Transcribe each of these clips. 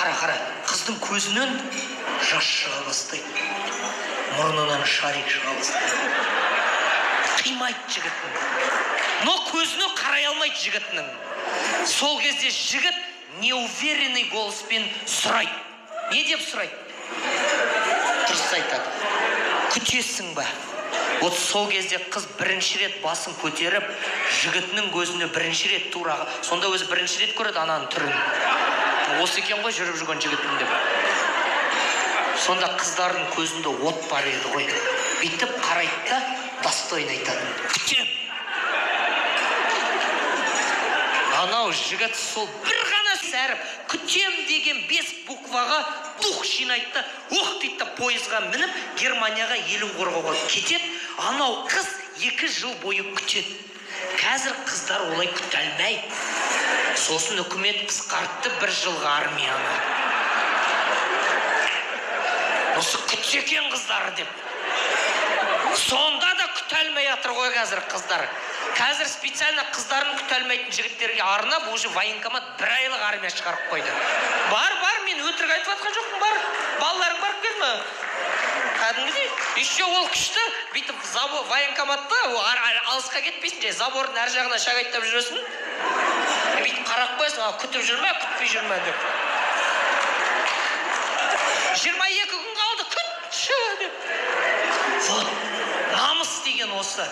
Қара, қыздың көзінен жас шыға бастайды. Мұрнынан шарик шыға бастайды. Қимайды жігіттің. Но көзіне қарай алмайды жігітінің. Сол кезде жігіт неуверенный голоспен сұрайды. Не деп сұрайды? Дұрыс айтады. Күтесің ба? Вот сол кезде қыз бірінші рет басын көтеріп, жігітінің көзіне бірінші рет тураға. Сонда өзі бірінші рет көреді ананың түрін. Осы екен ғой жүріп жүрген жігітім деп. Сонда қыздардың көзінде от бар еді ғой. Бүйтіп қарайды да, достойно айтады. Күтем. Анау жігіт сол бір ғана сәріп, күтем деген 5 букваға дух жинайды да, оқ дейді, пойызға мініп, Германияға елін қорғауға кетеді. Анау қыз 2 жыл бойы күтеді. Қазір қыздар олай күте алмайды. Сосын үкімет қысқартты 1 жылға армияны. Осы күтсе екен қыздары деп. Сонда да күте алмай жатыр ғой қазір қыздар. Қазір специально қыздарын күте алмайтын жігіттерге арнап, уже военкомат 1 айлық армия шығарып қойды. Бар, мен өтірік айтып жатқан жоқпын, бар. Балаларың барып келме. Кәдімгідей. Еще ол күшті, бүйтіп военкоматта алысқа кетпейсің, забордың әр жағына шағайттап жүресің. Бүйтіп қарап қойсың, күтіп жүрме, күтпей жүрме деп. 22 күн қалды, күтші деп. Вот, намыс деген осы.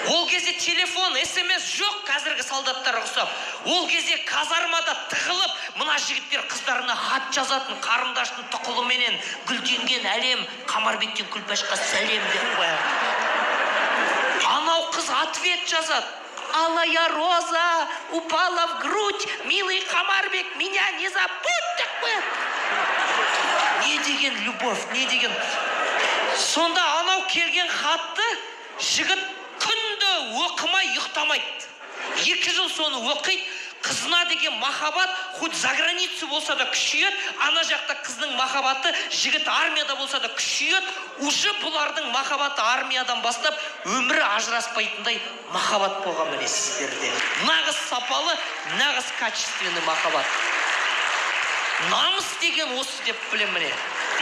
Ол кезде телефон, SMS жоқ қазіргі солдаттар ұқсап. Ол кезде казармада тығылып, мына жігіттер қыздарына хат жазатын, қарындаштың тұқылыменен гүлденген әлем, Қамарбектен Күлпашқа сәлем деп қояды. Анау қыз ответ жазады. Алая роза упала в грудь, милый Қамарбек, меня не забудь деп қояды. Не деген любовь, не деген... Сонда анау келген хатты жігіт күнді оқымай ұйықтамайды. 2 жыл соны оқиды. Қызына деген махаббат хоть за границу болса да күшейеді. Ана жақта қыздың махаббаты жігіт армияда болса да күшейеді. Уже бұлардың махаббаты армиядан бастап өмірі ажыраспайтындай махаббат болған міне сіздерде. Нағыз сапалы, нағыз качественный махаббат. Намыс деген осы деп білем міне.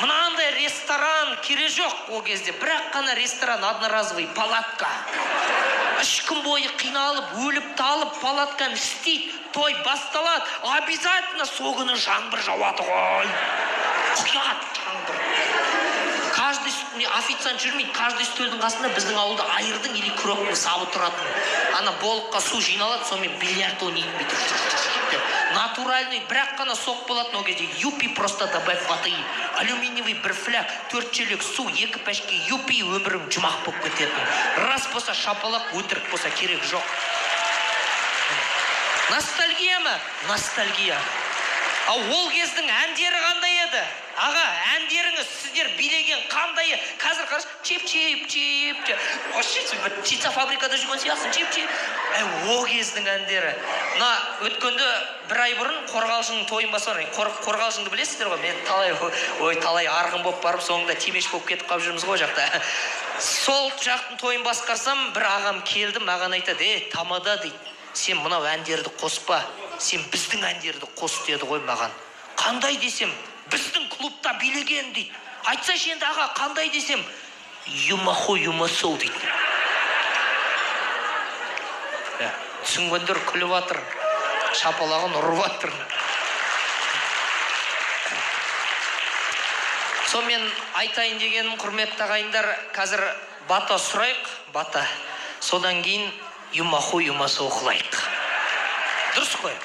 Мынандай ресторан керек жоқ ол кезде. Бірақ қана ресторан одноразовый палатка. 3 күн бойы қиналып, өліп талып, палатканы істейді, той басталады. Обязательно соғыны жаңбыр жауады ғой. Құяды жаңбыр. Каждый официант жүрмейді, каждый стөлдің қасында біздің ауылда айырдың или күректің сабы тұратын. Ана болыққа су жиналады, сонымен бильярд ойнайды бүйтіп. Натуральный, бірақ қана соқ болатын ол кезде. Юпи просто добавь воды. Алюминиевый бір фляг, 4 чөлек су, 2 пәшке юпи, өмірің жұмақ болып кететін. Рас болса шапалақ, өтірік болса керек жоқ. Ностальгия ма? Ностальгия. Ал ол кездің әндері қандай еді? Аға, әндеріңіз сіздер билеген қандай? Қазір қараш, чеп-чеп. Ошицы, бір птица фабрикада жүрген сияқсын, чеп-чеп. Ол кездің әндері. Өткенде 1 ай бұрын Қорғалжыңның тойын басқан. Қорғалжыңды білесіздер ғой? Мен талай арғын болып барып, соңында темеш болып кетіп қалып жүрміз ғой жақта. Сол жақтың тойын басқарсам, бір ағам келді, маған айтады, тамада дейді. Сен мынау әндерді қоспа, сен біздің әндерді қос деді ғой маған. Қандай десем, біздің клубта билеген дейді. Айтсайшы енді аға, қандай десем, юмаху юмасоу дейді. Түсінгендер күліп атыр, шапалағын ұрып атыр. Сонымен айтайын дегенім, құрметті ағайындар, қазір бата сұрайық, бата. Содан кейін юмаху юмасоу қылайық. Дұрыс қой?